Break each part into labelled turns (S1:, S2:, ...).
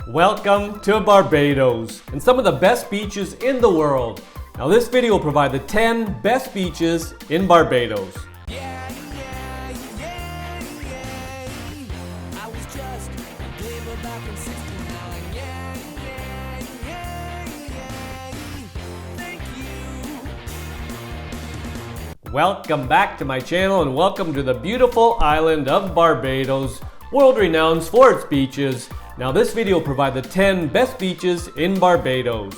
S1: Welcome to Barbados and some of the best beaches in the world. Now this video will provide the 10 best beaches in Barbados. Welcome back to my channel and welcome to the beautiful island of Barbados, world-renowned for its beaches. Now this video will provide the 10 best beaches in Barbados.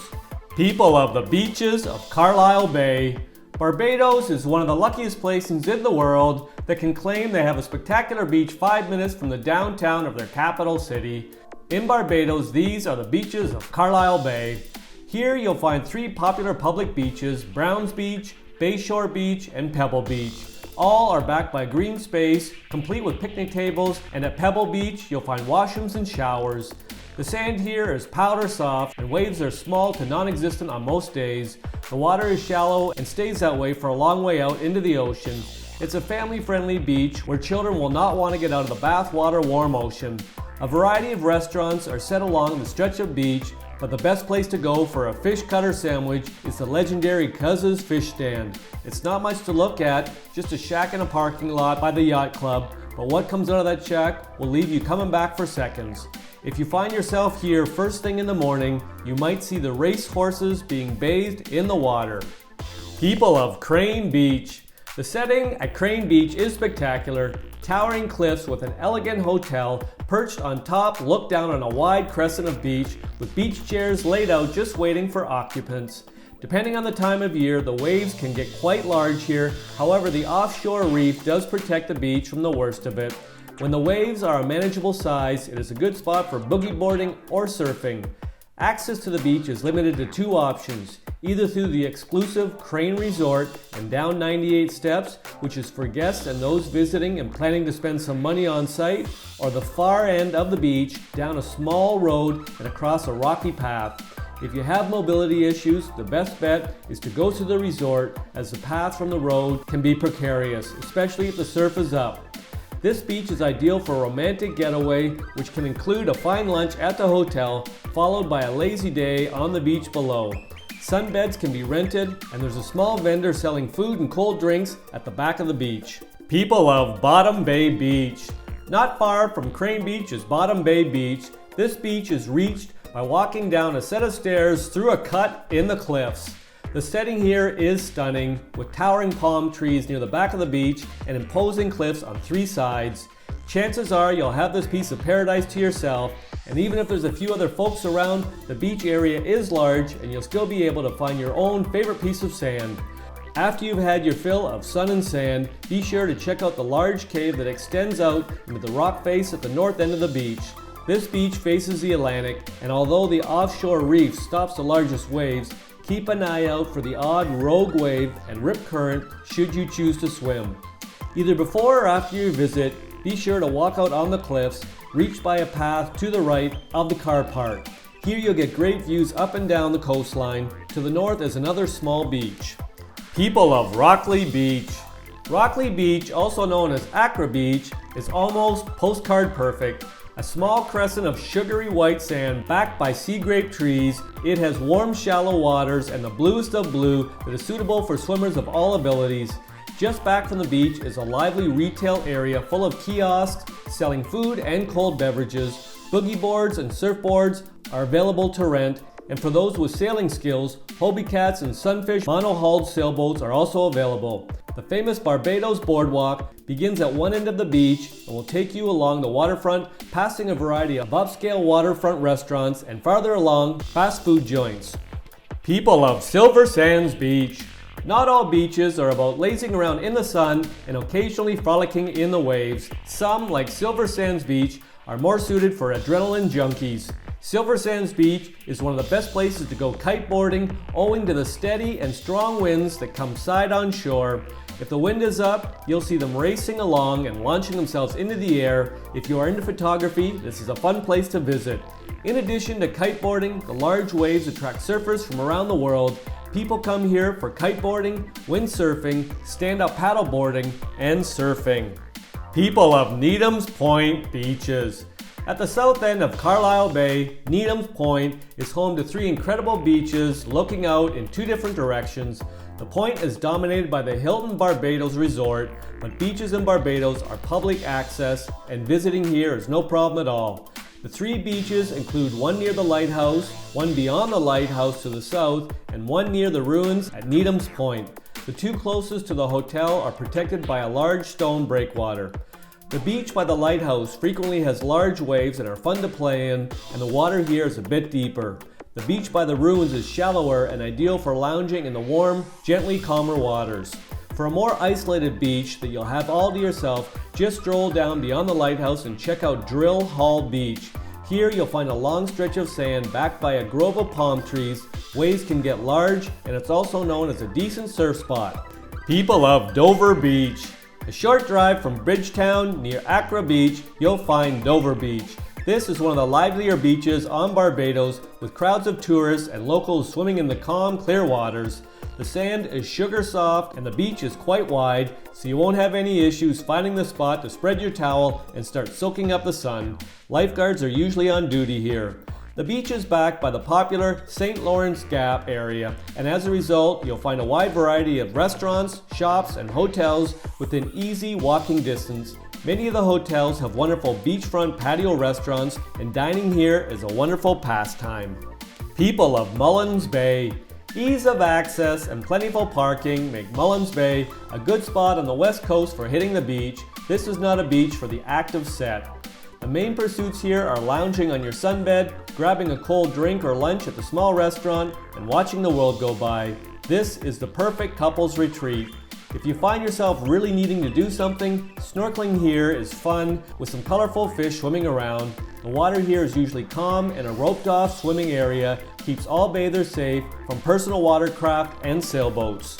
S1: People of the Beaches of Carlisle Bay. Barbados is one of the luckiest places in the world that can claim they have a spectacular beach 5 minutes from the downtown of their capital city. In Barbados, these are the Beaches of Carlisle Bay. Here you'll find 3 popular public beaches: Browns Beach, Bayshore Beach, and Pebble Beach. All are backed by green space, complete with picnic tables, and at Pebble Beach you'll find washrooms and showers. The sand here is powder soft and waves are small to non-existent on most days. The water is shallow and stays that way for a long way out into the ocean. It's a family-friendly beach where children will not want to get out of the bathwater warm ocean. A variety of restaurants are set along the stretch of beach, but the best place to go for a fish cutter sandwich is the legendary Cuz's Fish Stand. It's not much to look at, just a shack in a parking lot by the yacht club, but what comes out of that shack will leave you coming back for seconds. If you find yourself here first thing in the morning, you might see the race horses being bathed in the water. People of Crane Beach. The setting at Crane Beach is spectacular. Towering cliffs with an elegant hotel perched on top look down on a wide crescent of beach with beach chairs laid out just waiting for occupants. Depending on the time of year, the waves can get quite large here. However, the offshore reef does protect the beach from the worst of it. When the waves are a manageable size, it is a good spot for boogie boarding or surfing. Access to the beach is limited to 2 options, either through the exclusive Crane Resort and down 98 steps, which is for guests and those visiting and planning to spend some money on site, or the far end of the beach, down a small road and across a rocky path. If you have mobility issues, the best bet is to go to the resort, as the path from the road can be precarious, especially if the surf is up. This beach is ideal for a romantic getaway, which can include a fine lunch at the hotel, followed by a lazy day on the beach below. Sunbeds can be rented, and there's a small vendor selling food and cold drinks at the back of the beach. People of Bottom Bay Beach. Not far from Crane Beach is Bottom Bay Beach. This beach is reached by walking down a set of stairs through a cut in the cliffs. The setting here is stunning, with towering palm trees near the back of the beach and imposing cliffs on 3 sides. Chances are you'll have this piece of paradise to yourself, and even if there's a few other folks around, the beach area is large and you'll still be able to find your own favorite piece of sand. After you've had your fill of sun and sand, be sure to check out the large cave that extends out into the rock face at the north end of the beach. This beach faces the Atlantic, and although the offshore reef stops the largest waves, keep an eye out for the odd rogue wave and rip current should you choose to swim. Either before or after your visit, be sure to walk out on the cliffs, reached by a path to the right of the car park. Here you'll get great views up and down the coastline. To the north is another small beach. People of Rockley Beach. Rockley Beach, also known as Accra Beach, is almost postcard perfect. A small crescent of sugary white sand backed by sea grape trees, it has warm shallow waters and the bluest of blue that is suitable for swimmers of all abilities. Just back from the beach is a lively retail area full of kiosks selling food and cold beverages. Boogie boards and surfboards are available to rent, and for those with sailing skills, Hobie Cats and Sunfish monohulled sailboats are also available. The famous Barbados Boardwalk begins at one end of the beach and will take you along the waterfront, passing a variety of upscale waterfront restaurants and farther along, fast food joints. People of Silver Sands Beach. Not all beaches are about lazing around in the sun and occasionally frolicking in the waves. Some, like Silver Sands Beach, are more suited for adrenaline junkies. Silver Sands Beach is one of the best places to go kiteboarding owing to the steady and strong winds that come side on shore. If the wind is up, you'll see them racing along and launching themselves into the air. If you are into photography, this is a fun place to visit. In addition to kiteboarding, the large waves attract surfers from around the world. People come here for kiteboarding, windsurfing, stand-up paddleboarding, and surfing. People of Needham's Point Beaches. At the south end of Carlisle Bay, Needham's Point is home to 3 incredible beaches looking out in 2 different directions. The point is dominated by the Hilton Barbados Resort, but Beaches in Barbados are public access and visiting here is no problem at all. The 3 beaches include one near the lighthouse, one beyond the lighthouse to the south, and one near the ruins at Needham's Point. The 2 closest to the hotel are protected by a large stone breakwater. The beach by the lighthouse frequently has large waves that are fun to play in, and the water here is a bit deeper. The beach by the ruins is shallower and ideal for lounging in the warm, gently calmer waters. For a more isolated beach that you'll have all to yourself, just stroll down beyond the lighthouse and check out Drill Hall Beach. Here you'll find a long stretch of sand backed by a grove of palm trees. Waves can get large, and it's also known as a decent surf spot. People love Dover Beach. A short drive from Bridgetown near Accra Beach, you'll find Dover Beach. This is one of the livelier beaches on Barbados, with crowds of tourists and locals swimming in the calm, clear waters. The sand is sugar soft and the beach is quite wide, so you won't have any issues finding the spot to spread your towel and start soaking up the sun. Lifeguards are usually on duty here. The beach is backed by the popular St. Lawrence Gap area, and as a result, you'll find a wide variety of restaurants, shops, and hotels within easy walking distance. Many of the hotels have wonderful beachfront patio restaurants, and dining here is a wonderful pastime. People of Mullins Bay. Ease of access and plentiful parking make Mullins Bay a good spot on the west coast for hitting the beach. This is not a beach for the active set. The main pursuits here are lounging on your sunbed, grabbing a cold drink or lunch at the small restaurant, and watching the world go by. This is the perfect couples retreat. If you find yourself really needing to do something, snorkeling here is fun with some colorful fish swimming around. The water here is usually calm, and a roped-off swimming area keeps all bathers safe from personal watercraft and sailboats.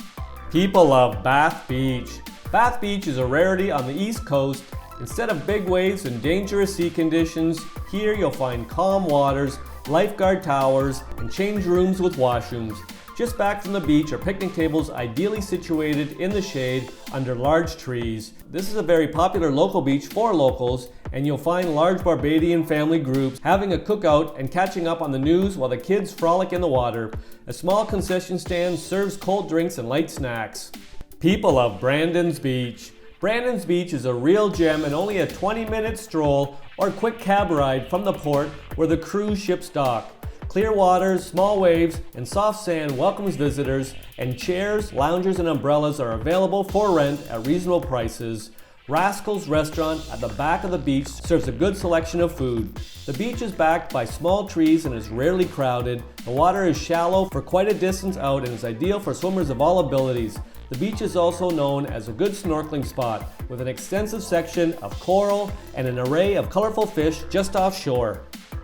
S1: People love Bath Beach. Bath Beach is a rarity on the East Coast. Instead of big waves and dangerous sea conditions, here you'll find calm waters, lifeguard towers, and change rooms with washrooms. Just back from the beach are picnic tables ideally situated in the shade under large trees. This is a very popular local beach for locals, and you'll find large Barbadian family groups having a cookout and catching up on the news while the kids frolic in the water. A small concession stand serves cold drinks and light snacks. People love Brandon's Beach. Brandon's Beach is a real gem and only a 20-minute stroll or quick cab ride from the port where the cruise ships dock. Clear waters, small waves, and soft sand welcomes visitors, and chairs, loungers, and umbrellas are available for rent at reasonable prices. Rascal's Restaurant at the back of the beach serves a good selection of food. The beach is backed by small trees and is rarely crowded. The water is shallow for quite a distance out and is ideal for swimmers of all abilities. The beach is also known as a good snorkeling spot, with an extensive section of coral and an array of colorful fish just offshore.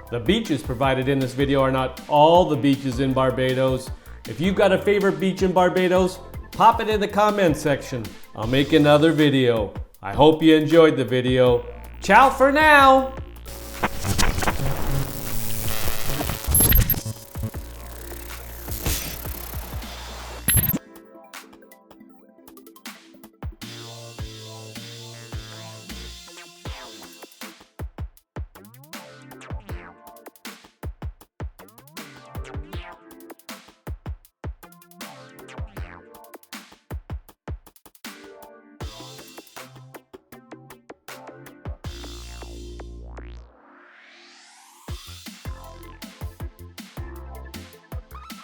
S1: The beaches provided in this video are not all the beaches in Barbados. If you've got a favorite beach in Barbados, pop it in the comment section. I'll make another video. I hope you enjoyed the video. Ciao for now!